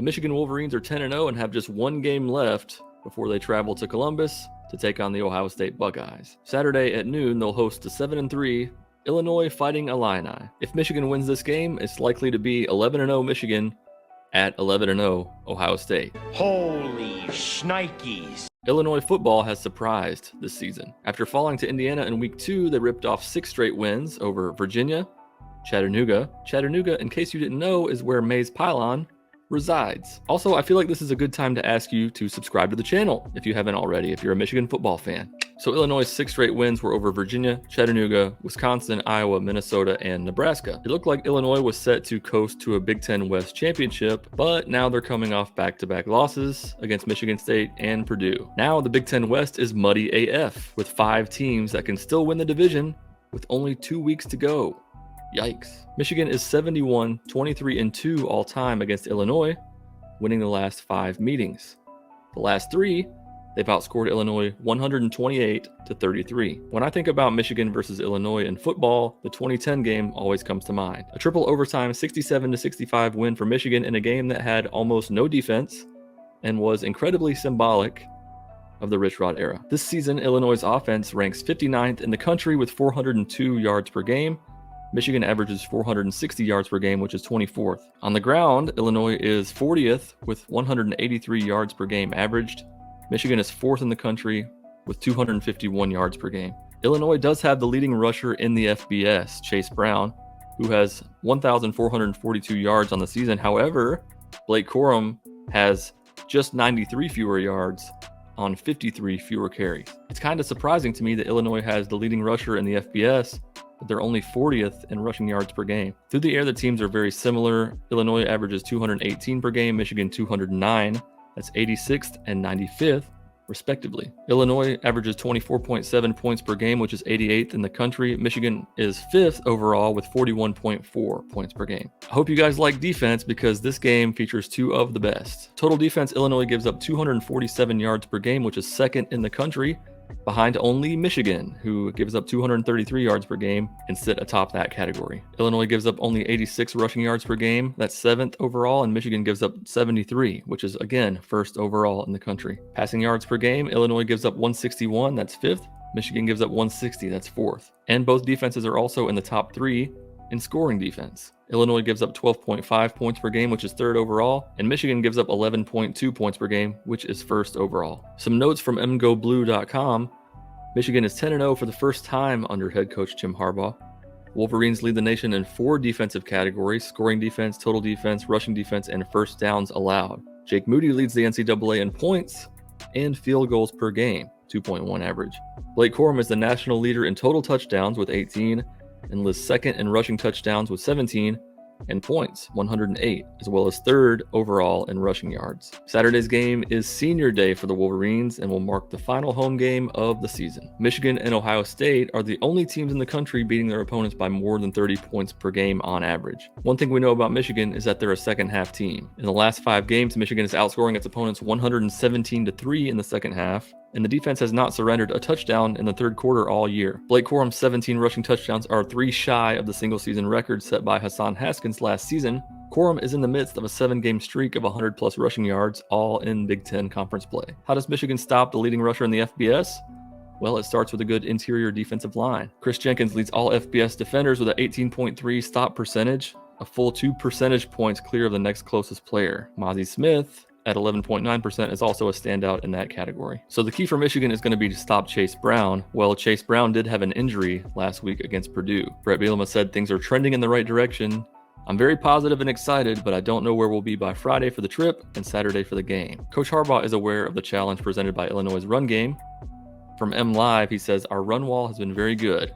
The Michigan Wolverines are 10-0 and have just one game left before they travel to Columbus to take on the Ohio State Buckeyes. Saturday at noon, they'll host the 7-3 Illinois Fighting Illini. If Michigan wins this game, it's likely to be 11-0 Michigan at 11-0 Ohio State. Holy shnikes. Illinois football has surprised this season. After falling to Indiana in week 2, they ripped off 6 straight wins over Virginia, Chattanooga. Chattanooga, in case you didn't know, is where Mays Pylon resides. Also, I feel like this is a good time to ask you to subscribe to the channel if you haven't already, if you're a Michigan football fan. So Illinois' 6 straight wins were over Virginia, Chattanooga, Wisconsin, Iowa, Minnesota, and Nebraska. It looked like Illinois was set to coast to a Big Ten West championship, but now they're coming off back-to-back losses against Michigan State and Purdue. Now the Big Ten West is muddy AF, with 5 teams that can still win the division with only 2 weeks to go. Yikes. Michigan is 71-23-2 all time against Illinois, winning the last 5 meetings. The last 3, they've outscored Illinois 128-33. When I think about Michigan versus Illinois in football, the 2010 game always comes to mind. A triple overtime 67-65 win for Michigan in a game that had almost no defense and was incredibly symbolic of the Rich Rod era. This season, Illinois' offense ranks 59th in the country with 402 yards per game. Michigan averages 460 yards per game, which is 24th. On the ground, Illinois is 40th with 183 yards per game averaged. Michigan is 4th in the country with 251 yards per game. Illinois does have the leading rusher in the FBS, Chase Brown, who has 1,442 yards on the season. However, Blake Corum has just 93 fewer yards on 53 fewer carries. It's kind of surprising to me that Illinois has the leading rusher in the FBS, but they're only 40th in rushing yards per game. Through the air, the teams are very similar. Illinois averages 218 per game, Michigan 209. That's 86th and 95th, respectively. Illinois averages 24.7 points per game, which is 88th in the country. Michigan is 5th overall with 41.4 points per game. I hope you guys like defense because this game features 2 of the best. Total defense, Illinois gives up 247 yards per game, which is 2nd in the country, behind only Michigan, who gives up 233 yards per game and sit atop that category. Illinois gives up only 86 rushing yards per game, that's 7th overall, and Michigan gives up 73, which is again 1st overall in the country. Passing yards per game, Illinois gives up 161, that's 5th. Michigan gives up 160, that's 4th. And both defenses are also in the top 3 in scoring defense. Illinois gives up 12.5 points per game, which is 3rd overall, and Michigan gives up 11.2 points per game, which is 1st overall. Some notes from mgoblue.com. Michigan is 10-0 for the first time under head coach Jim Harbaugh. Wolverines lead the nation in 4 defensive categories: scoring defense, total defense, rushing defense, and first downs allowed. Jake Moody leads the NCAA in points and field goals per game, 2.1 average. Blake Corum is the national leader in total touchdowns with 18, and lists 2nd in rushing touchdowns with 17, and points, 108, as well as 3rd overall in rushing yards. Saturday's game is senior day for the Wolverines and will mark the final home game of the season. Michigan and Ohio State are the only teams in the country beating their opponents by more than 30 points per game on average. One thing we know about Michigan is that they're a second half team. In the last 5 games, Michigan is outscoring its opponents 117-3 in the second half, and the defense has not surrendered a touchdown in the 3rd quarter all year. Blake Corum's 17 rushing touchdowns are 3 shy of the single-season record set by Hassan Haskins last season. Corum is in the midst of a 7-game streak of 100-plus rushing yards, all in Big Ten conference play. How does Michigan stop the leading rusher in the FBS? Well, it starts with a good interior defensive line. Chris Jenkins leads all FBS defenders with an 18.3 stop percentage, a full 2 percentage points clear of the next closest player. Mozzie Smith, at 11.9%, is also a standout in that category. So the key for Michigan is going to be to stop Chase Brown. Well, Chase Brown did have an injury last week against Purdue. Brett Bielema said things are trending in the right direction. I'm very positive and excited, but I don't know where we'll be by Friday for the trip and Saturday for the game. Coach Harbaugh is aware of the challenge presented by Illinois' run game. From MLive, he says, "Our run wall has been very good.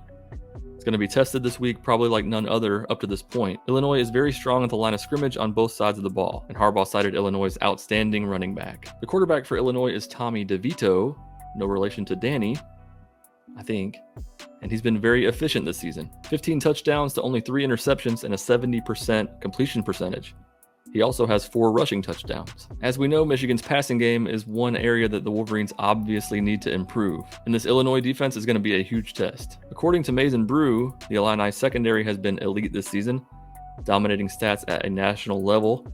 It's going to be tested this week, probably like none other up to this point. Illinois is very strong at the line of scrimmage on both sides of the ball," and Harbaugh cited Illinois' outstanding running back. The quarterback for Illinois is Tommy DeVito, no relation to Danny, I think, and he's been very efficient this season. 15 touchdowns to only 3 interceptions and a 70% completion percentage. He also has 4 rushing touchdowns. As we know, Michigan's passing game is one area that the Wolverines obviously need to improve, and this Illinois defense is going to be a huge test. According to Maize and Brew, the Illini secondary has been elite this season, dominating stats at a national level.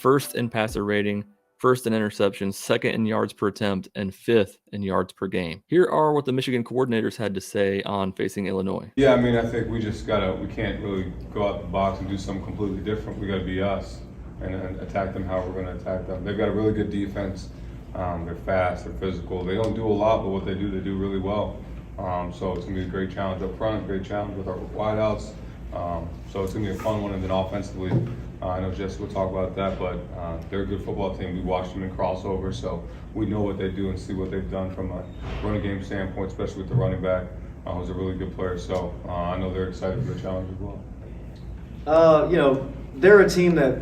first in passer rating, first in interceptions, second in yards per attempt, and fifth in yards per game. Here are what the Michigan coordinators had to say on facing Illinois. Yeah, I mean, I think we can't really go out the box and do something completely different. We got to be us and attack them how we're going to attack them. They've got a really good defense. They're fast, they're physical. They don't do a lot, but what they do really well. So it's going to be a great challenge up front, great challenge with our wideouts. So it's going to be a fun one, and then offensively, I know Jesse will talk about that, but they're a good football team. We watched them in crossover, so we know what they do and see what they've done from a running game standpoint, especially with the running back, who's a really good player. So I know they're excited for the challenge as well. They're a team that,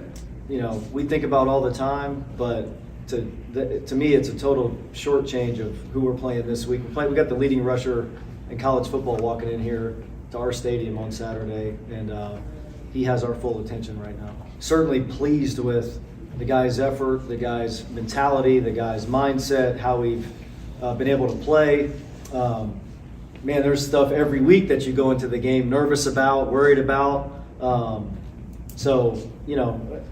we think about all the time, but to me, it's a total shortchange of who we're playing this week. We got the leading rusher in college football walking in here to our stadium on Saturday, and he has our full attention right now. Certainly pleased with the guy's effort, the guy's mentality, the guy's mindset, how we've been able to play. Man, there's stuff every week that you go into the game nervous about, worried about.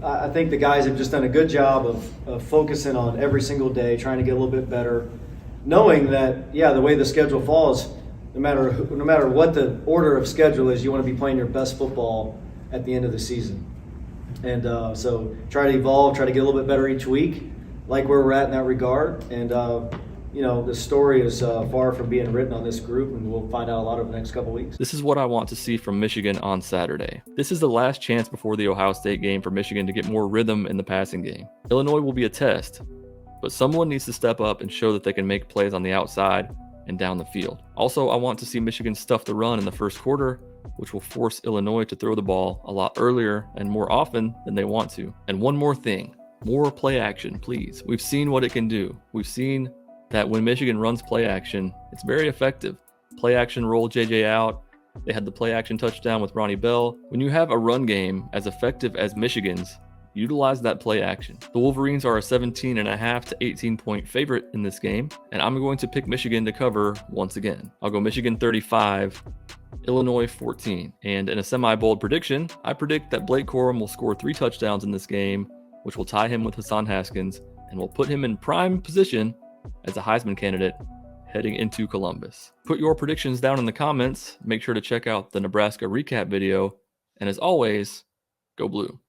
I think the guys have just done a good job of focusing on every single day, trying to get a little bit better, knowing that, the way the schedule falls, no matter what the order of schedule is, you want to be playing your best football at the end of the season. And so try to evolve, try to get a little bit better each week, like where we're at in that regard. And, the story is far from being written on this group, and we'll find out a lot over the next couple weeks. This is what I want to see from Michigan on Saturday. This is the last chance before the Ohio State game for Michigan to get more rhythm in the passing game. Illinois will be a test, but someone needs to step up and show that they can make plays on the outside and down the field. Also, I want to see Michigan stuff the run in the first quarter, which will force Illinois to throw the ball a lot earlier and more often than they want to. And one more thing, more play action, please. We've seen what it can do. We've seen that when Michigan runs play action, it's very effective. Play action roll JJ out. They had the play action touchdown with Ronnie Bell. When you have a run game as effective as Michigan's, utilize that play action. The Wolverines are a 17.5 to 18-point favorite in this game, and I'm going to pick Michigan to cover once again. I'll go Michigan 35, Illinois 14. And in a semi-bold prediction, I predict that Blake Corum will score 3 touchdowns in this game, which will tie him with Hassan Haskins and will put him in prime position as a Heisman candidate heading into Columbus. Put your predictions down in the comments. Make sure to check out the Nebraska recap video. And as always, go blue.